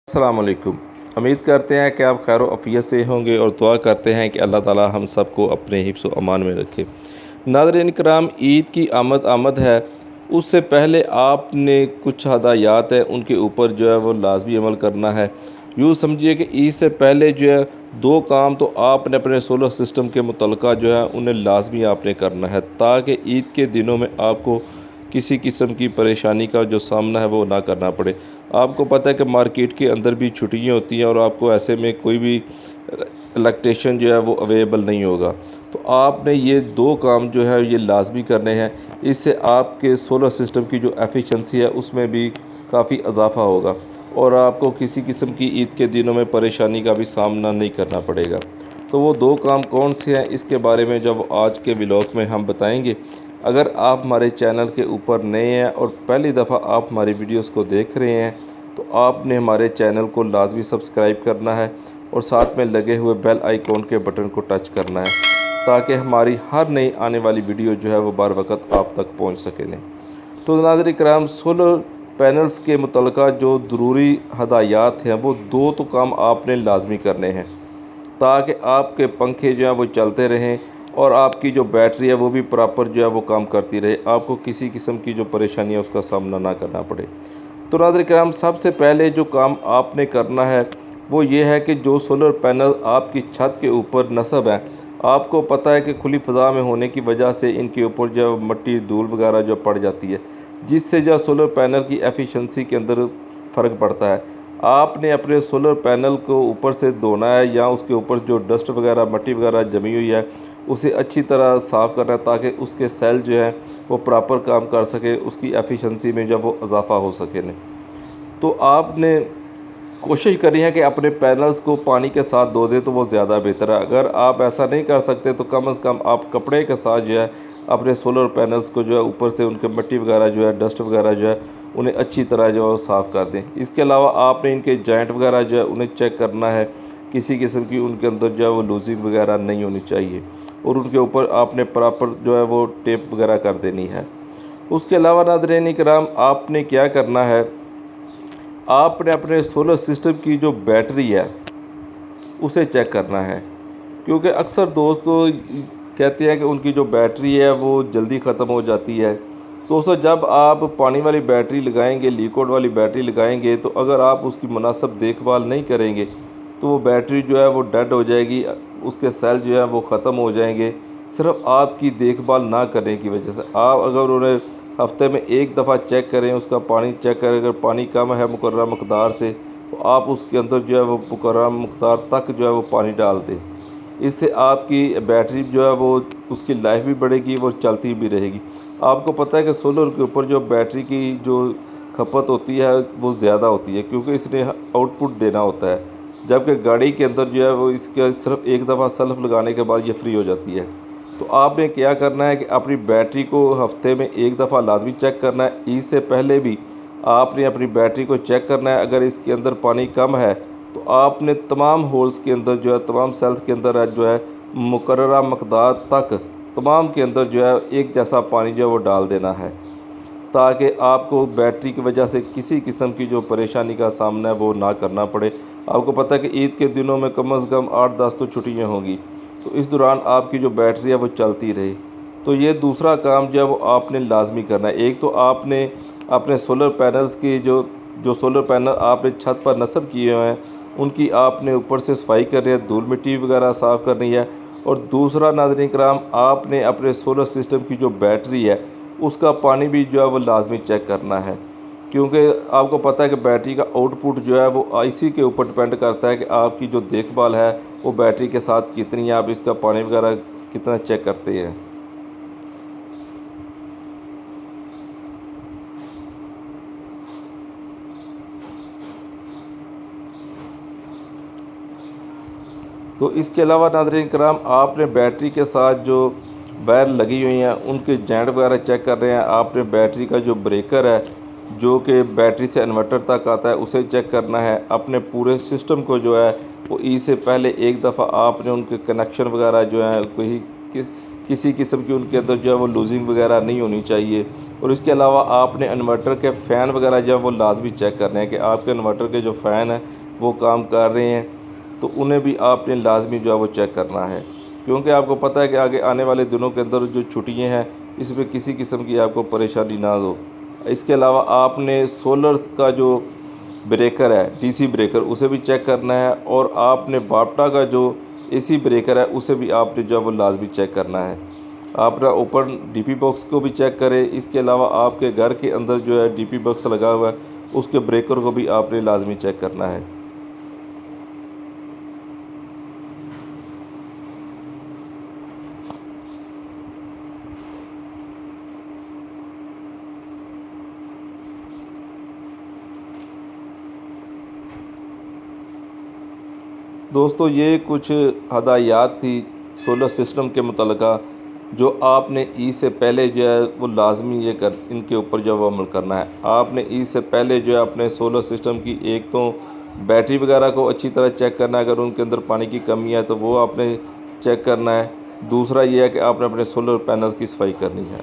अस्सलाम वालेकुम। उम्मीद करते हैं कि आप खैर आफियत से होंगे और दुआ करते हैं कि अल्लाह ताला हम सबको अपने हिफ्ज़ व अमान में रखे। नाज़रीन किराम, ईद की आमद आमद है। उससे पहले आपने कुछ हदायत है उनके ऊपर जो है वो लाजमी अमल करना है। यूँ समझिए कि ईद से पहले जो है दो काम तो आपने अपने सोलर सिस्टम के मुतल्लिक़ जो है उन्हें लाजमी आपने करना है, ताकि ईद के दिनों में आपको किसी किस्म की परेशानी का जो सामना है वो ना करना पड़े। आपको पता है कि मार्केट के अंदर भी छुट्टियाँ होती हैं और आपको ऐसे में कोई भी इलेक्ट्रिशियन जो है वो अवेलेबल नहीं होगा। तो आपने ये दो काम जो है ये लाजमी करने हैं। इससे आपके सोलर सिस्टम की जो एफिशिएंसी है उसमें भी काफ़ी इजाफ़ा होगा और आपको किसी किस्म की ईद के दिनों में परेशानी का भी सामना नहीं करना पड़ेगा। तो वो दो काम कौन से हैं, इसके बारे में जब आज के व्लॉग में हम बताएंगे। अगर आप हमारे चैनल के ऊपर नए हैं और पहली दफ़ा आप हमारी वीडियोस को देख रहे हैं तो आपने हमारे चैनल को लाजमी सब्सक्राइब करना है और साथ में लगे हुए बेल आइकॉन के बटन को टच करना है, ताकि हमारी हर नई आने वाली वीडियो जो है वो बार वक़्त आप तक पहुंच सकें। तो नाज़रीन किराम, सोलर पैनल्स के मुतल्लिक़ जो ज़रूरी हदायत हैं वो दो तो काम आपने लाजमी करने हैं, ताकि आपके पंखे जो हैं वो चलते रहें और आपकी जो बैटरी है वो भी प्रॉपर जो है वो काम करती रहे, आपको किसी किस्म की जो परेशानी है उसका सामना ना करना पड़े। तो नाज़रीन किराम, सबसे पहले जो काम आपने करना है वो ये है कि जो सोलर पैनल आपकी छत के ऊपर नस्ब है, आपको पता है कि खुली फ़ज़ा में होने की वजह से इनके ऊपर जो मिट्टी धूल वगैरह जो पड़ जाती है, जिससे जो सोलर पैनल की एफिशिएंसी के अंदर फ़र्क पड़ता है। आपने अपने सोलर पैनल को ऊपर से धोना है या उसके ऊपर जो डस्ट वगैरह मिट्टी वगैरह जमी हुई है उसे अच्छी तरह साफ़ करना है, ताकि उसके सेल जो हैं वो प्रॉपर काम कर सके, उसकी एफिशिएंसी में जब वो इजाफ़ा हो सके। तो आपने कोशिश करी है कि अपने पैनल्स को पानी के साथ धो दें तो वो ज़्यादा बेहतर है। अगर आप ऐसा नहीं कर सकते तो कम से कम आप कपड़े के साथ जो है अपने सोलर पैनल्स को जो है ऊपर से उनके मिट्टी वगैरह जो है डस्ट वगैरह जो है उन्हें अच्छी तरह जो है वो साफ़ कर दें। इसके अलावा आपने इनके जॉइंट वगैरह जो है उन्हें चेक करना है, किसी किस्म की उनके अंदर जो है वो लूजिंग वगैरह नहीं होनी चाहिए और उनके ऊपर आपने प्रॉपर जो है वो टेप वगैरह कर देनी है। उसके अलावा नाज़रीन किराम, आपने क्या करना है, आपने अपने सोलर सिस्टम की जो बैटरी है उसे चेक करना है, क्योंकि अक्सर दोस्त तो कहते हैं कि उनकी जो बैटरी है वो जल्दी ख़त्म हो जाती है। दोस्तों, जब आप पानी वाली बैटरी लगाएंगे, लिक्विड वाली बैटरी लगाएंगे, तो अगर आप उसकी मुनासिब देखभाल नहीं करेंगे तो वो बैटरी जो है वो डेड हो जाएगी, उसके सेल जो है वो ख़त्म हो जाएंगे, सिर्फ आपकी देखभाल ना करने की वजह से। आप अगर उन्हें हफ्ते में एक दफ़ा चेक करें, उसका पानी चेक करें, अगर पानी कम है मुकर्रर मकदार से तो आप उसके अंदर जो है वो मुकर्रर मकदार तक जो है वो पानी डाल दें। इससे आपकी बैटरी जो है वो उसकी लाइफ भी बढ़ेगी, वो चलती भी रहेगी। आपको पता है कि सोलर के ऊपर जो बैटरी की जो खपत होती है वो ज़्यादा होती है, क्योंकि इसने आउटपुट देना होता है, जबकि गाड़ी के अंदर जो है वो इसका सिर्फ एक दफ़ा सेल्फ लगाने के बाद ये फ्री हो जाती है। तो आपने क्या करना है कि अपनी बैटरी को हफ्ते में एक दफ़ा लाजमी चेक करना है। ईद से पहले भी आपने अपनी बैटरी को चेक करना है। अगर इसके अंदर पानी कम है तो आपने तमाम होल्स के अंदर जो है, तमाम सेल्स के अंदर जो है मुकर्ररा मकदार तक तमाम के अंदर जो है एक जैसा पानी जो है वो डाल देना है, ताकि आपको बैटरी की वजह से किसी किस्म की जो परेशानी का सामना है वो ना करना पड़े। आपको पता है कि ईद के दिनों में कम से कम 8-10 तो छुट्टियाँ होंगी, तो इस दौरान आपकी जो बैटरी है वो चलती रहे। तो ये दूसरा काम जो है वो आपने लाजमी करना है। एक तो आपने अपने सोलर पैनल्स की जो सोलर पैनल आपने छत पर नस्ब किए हुए हैं उनकी आपने ऊपर से सफाई करनी है, धूल मिट्टी वगैरह साफ़ करनी है। और दूसरा नाज़रीन कराम, आपने अपने सोलर सिस्टम की जो बैटरी है उसका पानी भी जो है वो लाजमी चेक करना है, क्योंकि आपको पता है कि बैटरी का आउटपुट जो है वो इसी के ऊपर डिपेंड करता है कि आपकी जो देखभाल है वो बैटरी के साथ कितनी है, आप इसका पानी वगैरह कितना चेक करते हैं। तो इसके अलावा नाज़रीन कराम, आपने बैटरी के साथ जो वायर लगी हुई हैं उनके जॉइंट वगैरह चेक कर रहे हैं। आपने बैटरी का जो ब्रेकर है जो कि बैटरी से इन्वर्टर तक आता है उसे चेक करना है। अपने पूरे सिस्टम को जो है वो ईद से पहले एक दफ़ा आपने उनके कनेक्शन वगैरह जो हैं कोई किसी किस्म की उनके अंदर जो है वो लूजिंग वगैरह नहीं होनी चाहिए। और इसके अलावा आपने इन्वर्टर के फ़ैन वगैरह जो है वो लाजमी चेक करने हैं कि आपके इन्वर्टर के जो फ़ैन हैं वो काम कर रहे हैं, तो उन्हें भी आपने लाजमी जो है वो चेक करना है, क्योंकि आपको पता है कि आगे आने वाले दिनों के अंदर जो छुट्टियाँ हैं इसमें किसी किस्म की आपको परेशानी ना हो। इसके अलावा आपने सोलर का जो ब्रेकर है, डीसी ब्रेकर, उसे भी चेक करना है, और आपने वापटा का जो एसी ब्रेकर है उसे भी आपने जो है वो लाजमी चेक करना है। आप ना ओपन डीपी बॉक्स को भी चेक करें। इसके अलावा आपके घर के अंदर जो है डीपी बॉक्स लगा हुआ है उसके ब्रेकर को भी आपने लाजमी चेक करना है। दोस्तों, ये कुछ हदायत थी सोलर सिस्टम के मुतल्लिका जो आपने ईद से पहले जो है वो लाजमी ये कर इनके ऊपर जो है वो अमल करना है। आपने ईद से पहले जो है अपने सोलर सिस्टम की एक तो बैटरी वगैरह को अच्छी तरह चेक करना है, अगर उनके अंदर पानी की कमी है तो वो आपने चेक करना है। दूसरा ये है कि आपने अपने सोलर पैनल्स की सफाई करनी है।